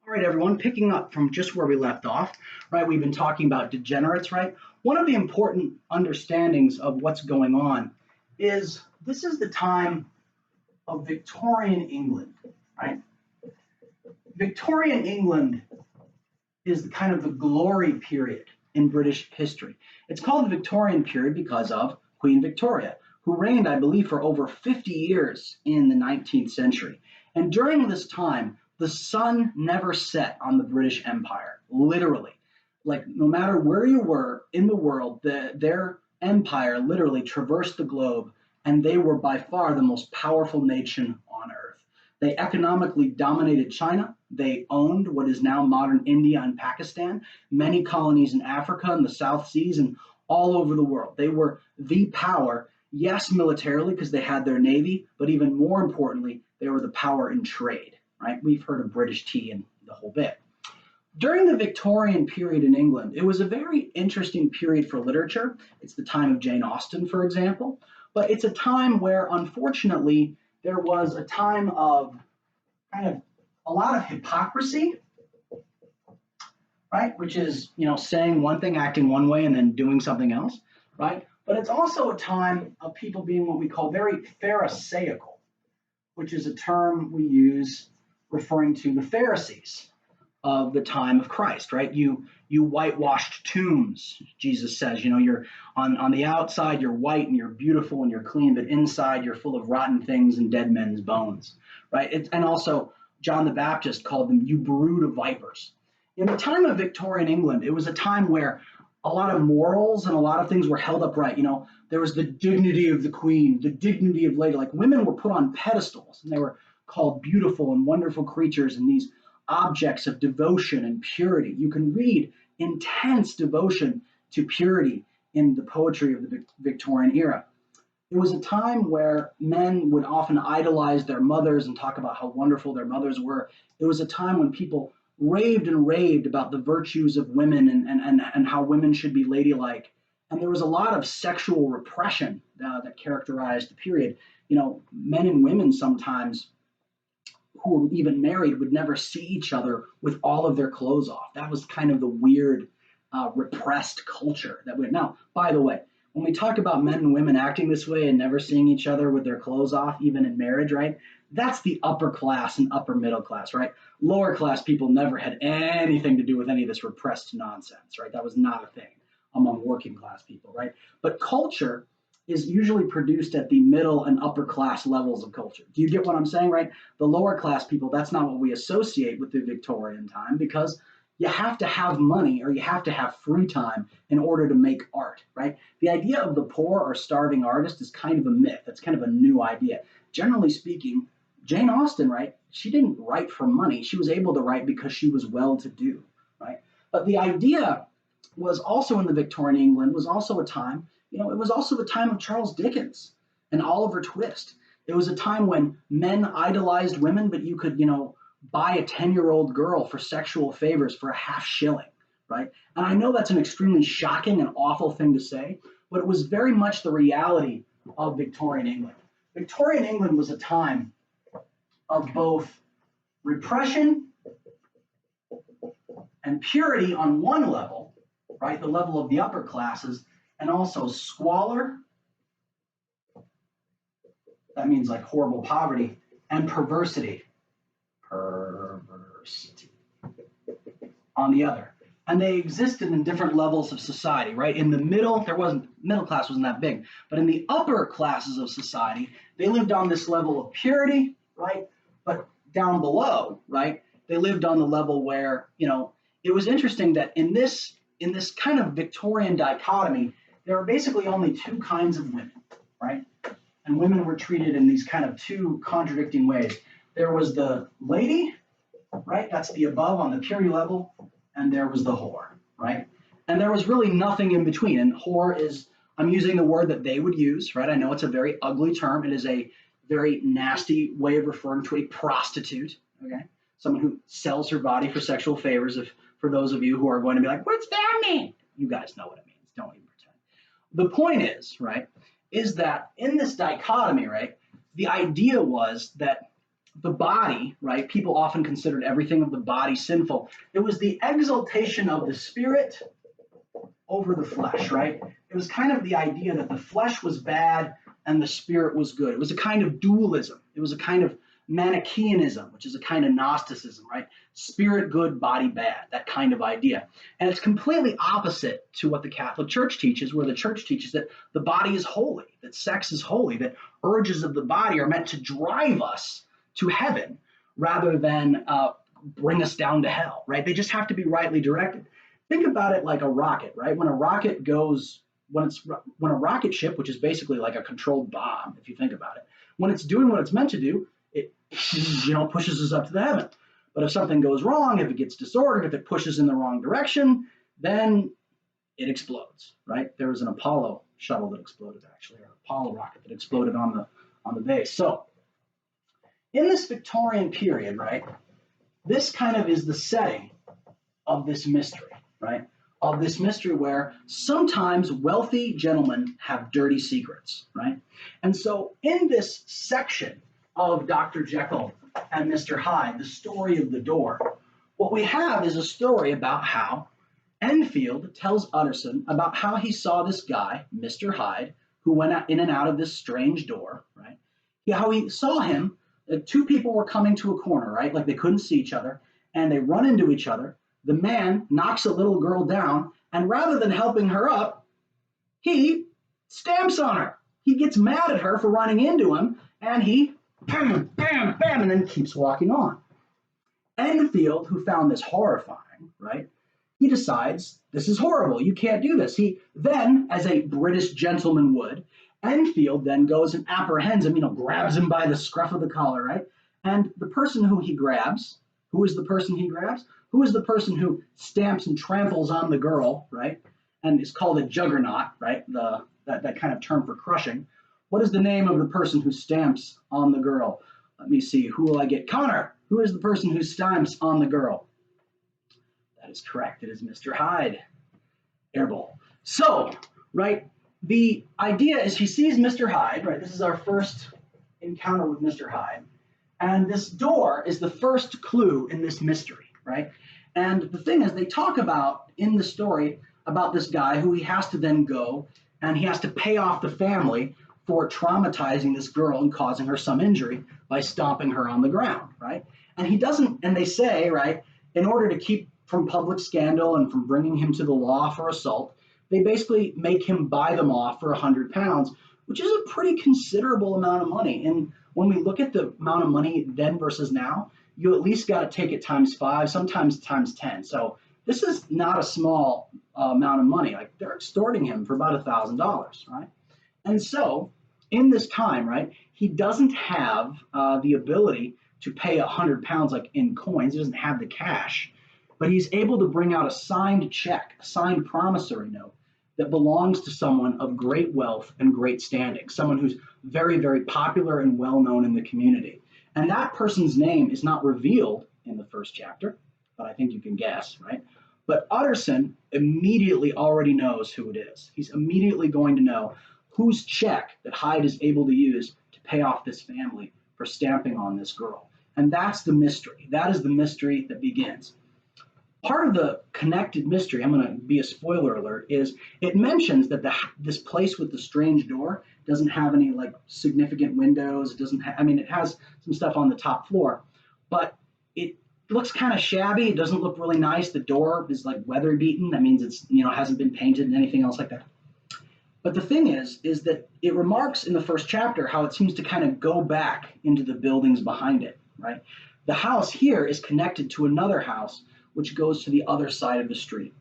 All right, everyone, picking up from just where we left off, right? We've been talking about degenerates, right? One of the important understandings of what's going on is this is the time of Victorian England, right? Victorian England is kind of the glory period in British history. It's called the Victorian period because of Queen Victoria, who reigned, I believe, for over 50 years in the 19th century. And during this time, the sun never set on the British Empire, literally. Like, no matter where you were in the world, their empire literally traversed the globe, and they were by far the most powerful nation on earth. They economically dominated China. They owned what is now modern India and Pakistan, many colonies in Africa and the South Seas, and all over the world. They were the power, yes, militarily, because they had their navy, but even more importantly, they were the power in trade, right? We've heard of British tea and the whole bit. During the Victorian period in England, it was a very interesting period for literature. It's the time of Jane Austen, for example, but it's a time where, unfortunately, there was a time of kind of a lot of hypocrisy, right? Which is, saying one thing, acting one way, and then doing something else, right? But it's also a time of people being what we call very Pharisaical, which is a term we use referring to the Pharisees of the time of Christ, right? You whitewashed tombs, Jesus says, you're on the outside, you're white and you're beautiful and you're clean, but inside you're full of rotten things and dead men's bones, right? And also John the Baptist called them, you brood of vipers. In the time of Victorian England, it was a time where a lot of morals and a lot of things were held upright. There was the dignity of the queen, the dignity of lady. Like, women were put on pedestals and they were called beautiful and wonderful creatures and these objects of devotion and purity. You can read intense devotion to purity in the poetry of the Victorian era. It was a time where men would often idolize their mothers and talk about how wonderful their mothers were. It was a time when people raved and raved about the virtues of women and how women should be ladylike. And there was a lot of sexual repression that characterized the period. Men and women sometimes who were even married would never see each other with all of their clothes off. That was kind of the weird, repressed culture that we. Now, by the way, when we talk about men and women acting this way and never seeing each other with their clothes off, even in marriage, right? That's the upper class and upper middle class, right? Lower class people never had anything to do with any of this repressed nonsense, right? That was not a thing among working class people, right? But culture is usually produced at the middle and upper class levels of culture. Do you get what I'm saying, right? The lower class people, that's not what we associate with the Victorian time, because you have to have money or you have to have free time in order to make art, right? The idea of the poor or starving artist is kind of a myth. It's kind of a new idea. Generally speaking, Jane Austen, right? She didn't write for money. She was able to write because she was well-to-do, right? But the idea was also in the Victorian England was also a time, it was also the time of Charles Dickens and Oliver Twist. It was a time when men idolized women, but you could, buy a 10-year-old girl for sexual favors for a half shilling, right? And I know that's an extremely shocking and awful thing to say, but it was very much the reality of Victorian England. Victorian England was a time of both repression and purity on one level, right, the level of the upper classes, and also squalor, that means like horrible poverty, and perversity on the other. And they existed in different levels of society, right? In the middle, middle class wasn't that big, but in the upper classes of society, they lived on this level of purity, right? But down below, right, they lived on the level where, it was interesting that in this kind of Victorian dichotomy, there were basically only two kinds of women, right? And women were treated in these kind of two contradicting ways. There was the lady, right? That's the above on the purity level, and there was the whore, right? And there was really nothing in between. And whore is, I'm using the word that they would use, right? I know it's a very ugly term. It is a very nasty way of referring to a prostitute, okay? Someone who sells her body for sexual favors. If for those of you who are going to be like, what's that mean? You guys know what it means. Don't even pretend. The point is, right, is that in this dichotomy, right, the idea was that the body, right? People often considered everything of the body sinful. It was the exaltation of the spirit over the flesh, right? It was kind of the idea that the flesh was bad and the spirit was good. It was a kind of dualism. It was a kind of Manichaeanism, which is a kind of Gnosticism, right? Spirit good, body bad, that kind of idea. And it's completely opposite to what the Catholic Church teaches, where the Church teaches that the body is holy, that sex is holy, that urges of the body are meant to drive us to heaven rather than bring us down to hell, right? They just have to be rightly directed. Think about it like a rocket, right? When a rocket goes, when a rocket ship, which is basically like a controlled bomb, if you think about it, when it's doing what it's meant to do, it pushes us up to the heaven. But if something goes wrong, if it gets disordered, if it pushes in the wrong direction, then it explodes, right? There was an Apollo shuttle that exploded, actually, or an Apollo rocket that exploded on the base. So in this Victorian period, right, this kind of is the setting of this mystery, right? Of this mystery where sometimes wealthy gentlemen have dirty secrets, right? And so in this section of Dr. Jekyll and Mr. Hyde, the story of the door, what we have is a story about how Enfield tells Utterson about how he saw this guy, Mr. Hyde, who went in and out of this strange door, right? How he saw him, two people were coming to a corner, right? Like they couldn't see each other, and they run into each other. The man knocks a little girl down, and rather than helping her up, he stamps on her. He gets mad at her for running into him, and he bam, bam, bam, and then keeps walking on. Enfield, who found this horrifying, right? He decides, this is horrible. You can't do this. He then, as a British gentleman would, Enfield then goes and apprehends him, grabs him by the scruff of the collar, right? And the person who he grabs, who is the person he grabs? Who is the person who stamps and tramples on the girl, right? And is called a juggernaut, right? That kind of term for crushing. What is the name of the person who stamps on the girl? Let me see. Who will I get? Connor. Who is the person who stamps on the girl? That is correct. It is Mr. Hyde. Airball. So, right, the idea is he sees Mr. Hyde, right? This is our first encounter with Mr. Hyde. And this door is the first clue in this mystery, right? And the thing is, they talk about in the story about this guy who he has to then go and he has to pay off the family for traumatizing this girl and causing her some injury by stomping her on the ground, right? And he doesn't, and they say, right, in order to keep from public scandal and from bringing him to the law for assault, they basically make him buy them off for £100, which is a pretty considerable amount of money. And when we look at the amount of money then versus now, you at least got to take it times 5, sometimes times 10. So this is not a small amount of money. Like they're extorting him for about $1,000, right? And so in this time, right, he doesn't have the ability to pay £100 like in coins. He doesn't have the cash, but he's able to bring out a signed check, a signed promissory note that belongs to someone of great wealth and great standing, someone who's very, very popular and well known in the community. And that person's name is not revealed in the first chapter, but I think you can guess, right? But Utterson immediately already knows who it is. He's immediately going to know whose check that Hyde is able to use to pay off this family for stamping on this girl. And that's the mystery. That is the mystery that begins. Part of the connected mystery, I'm going to be a spoiler alert, is it mentions that this place with the strange door doesn't have any like significant windows. It doesn't it has some stuff on the top floor, but it looks kind of shabby. It doesn't look really nice. The door is like weather beaten. That means it's, hasn't been painted and anything else like that. But the thing is that it remarks in the first chapter how it seems to kind of go back into the buildings behind it, right? The house here is connected to another house which goes to the other side of the street.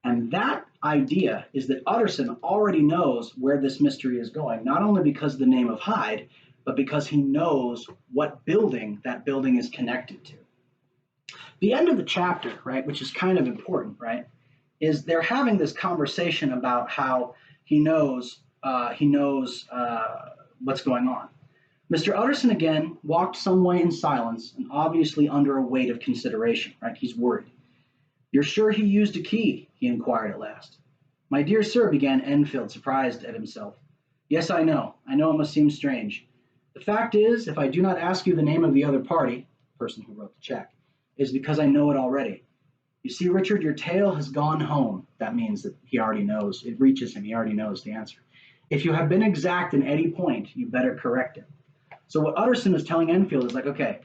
And that idea is that Utterson already knows where this mystery is going, not only because of the name of Hyde, but because he knows what building that building is connected to. The end of the chapter, right, which is kind of important, right, is they're having this conversation about how he knows what's going on. Mr. Utterson again walked some way in silence and obviously under a weight of consideration, right? He's worried. You're sure he used a key? He inquired at last. My dear sir, began Enfield, surprised at himself. Yes, I know. I know it must seem strange. The The fact is, if I do not ask you the name of the other party, person who wrote the check, is because I know it already. You see, Richard, your tale has gone home. That means that he already knows. It reaches him. He already knows the answer. If you have been exact in any point, you better correct it. So what Utterson is telling Enfield is like, okay,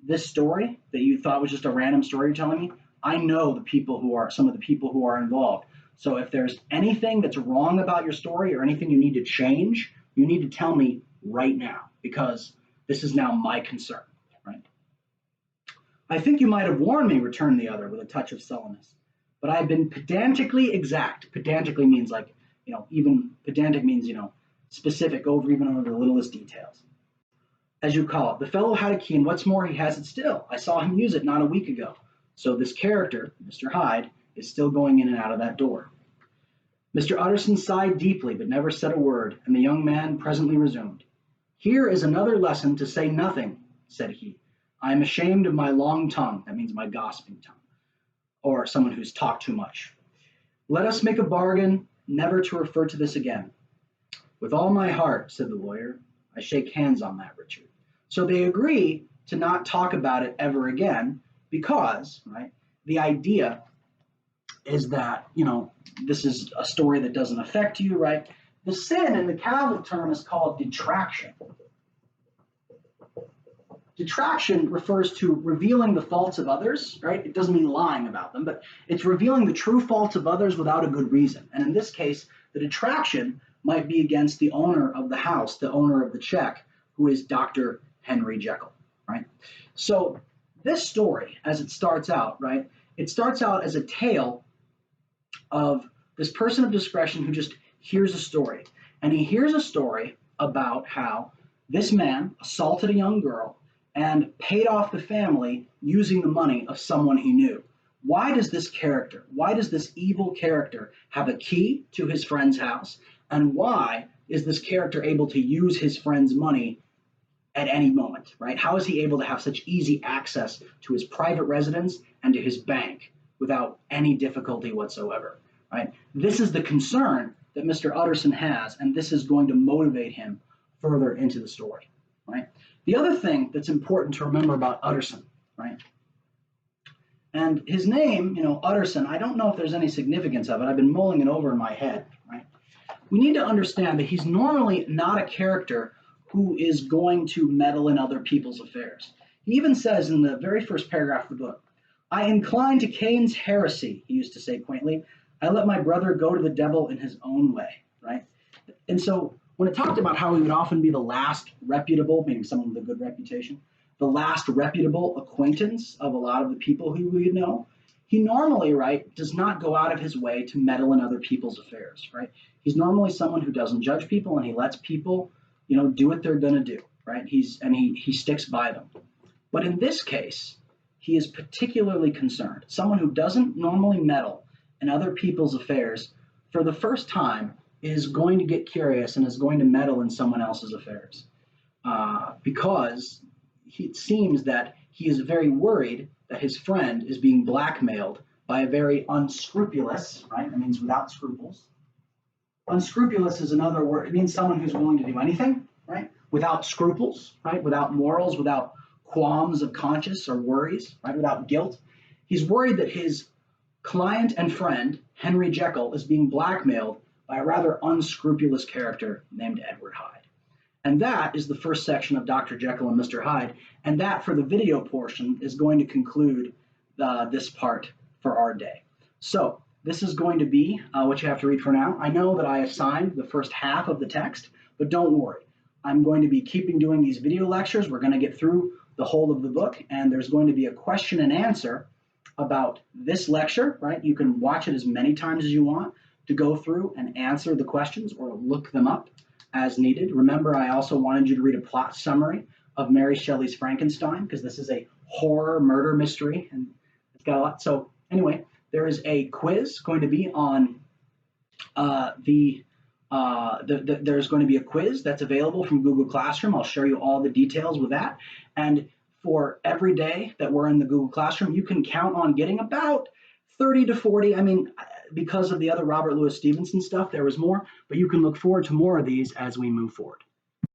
this story that you thought was just a random story you're telling me, I know some of the people who are involved. So if there's anything that's wrong about your story or anything you need to change, you need to tell me right now because this is now my concern, right? I think you might have warned me, returned the other with a touch of sullenness. But I have been pedantically exact. Pedantically means like, even pedantic means, specific even over the littlest details. As you call it, the fellow had a key, and what's more, he has it still. I saw him use it not a week ago. So this character, Mr. Hyde, is still going in and out of that door. Mr. Utterson sighed deeply, but never said a word, and the young man presently resumed. Here is another lesson to say nothing, said he. I am ashamed of my long tongue. That means my gossiping tongue, or someone who's talked too much. Let us make a bargain never to refer to this again. With all my heart, said the lawyer. I shake hands on that, Richard. So they agree to not talk about it ever again because, right, the idea is that, this is a story that doesn't affect you, right? The sin in the Catholic term is called detraction. Detraction refers to revealing the faults of others, right? It doesn't mean lying about them, but it's revealing the true faults of others without a good reason. And in this case, the detraction might be against the owner of the house, the owner of the check, who is Dr. Henry Jekyll, right? So this story, as it starts out, right, it starts out as a tale of this person of discretion who just hears a story. And he hears a story about how this man assaulted a young girl and paid off the family using the money of someone he knew. Why does this evil character have a key to his friend's house? And why is this character able to use his friend's money at any moment, right? How is he able to have such easy access to his private residence and to his bank without any difficulty whatsoever, right? This is the concern that Mr. Utterson has, and this is going to motivate him further into the story, right? The other thing that's important to remember about Utterson, right? And his name, Utterson, I don't know if there's any significance of it. I've been mulling it over in my head, right? We need to understand that he's normally not a character who is going to meddle in other people's affairs. He even says in the very first paragraph of the book, I incline to Cain's heresy, he used to say quaintly. I let my brother go to the devil in his own way, right? And so when it talked about how he would often be the last reputable, meaning someone with a good reputation, the last reputable acquaintance of a lot of the people who we know, he normally, right, does not go out of his way to meddle in other people's affairs, right? He's normally someone who doesn't judge people and he lets people, do what they're going to do, right? He sticks by them. But in this case, he is particularly concerned. Someone who doesn't normally meddle in other people's affairs for the first time is going to get curious and is going to meddle in someone else's affairs because it seems that he is very worried that his friend is being blackmailed by a very unscrupulous, right? That means without scruples. Unscrupulous is another word. It means someone who's willing to do anything, right? Without scruples, right? Without morals, without qualms of conscience or worries, right? Without guilt. He's worried that his client and friend, Henry Jekyll, is being blackmailed by a rather unscrupulous character named Edward Hyde. And that is the first section of Dr. Jekyll and Mr. Hyde. And that, for the video portion, is going to conclude this part for our day. So this is going to be what you have to read for now. I know that I assigned the first half of the text, but don't worry. I'm going to be doing these video lectures. We're going to get through the whole of the book, and there's going to be a question and answer about this lecture, right? You can watch it as many times as you want to go through and answer the questions or look them up as needed. Remember, I also wanted you to read a plot summary of Mary Shelley's Frankenstein, because this is a horror murder mystery, and it's got a lot. So anyway, there is a quiz going to be on there's going to be a quiz that's available from Google Classroom. I'll show you all the details with that. And for every day that we're in the Google Classroom, you can count on getting about 30 to 40. I mean, because of the other Robert Louis Stevenson stuff, there was more, but you can look forward to more of these as we move forward.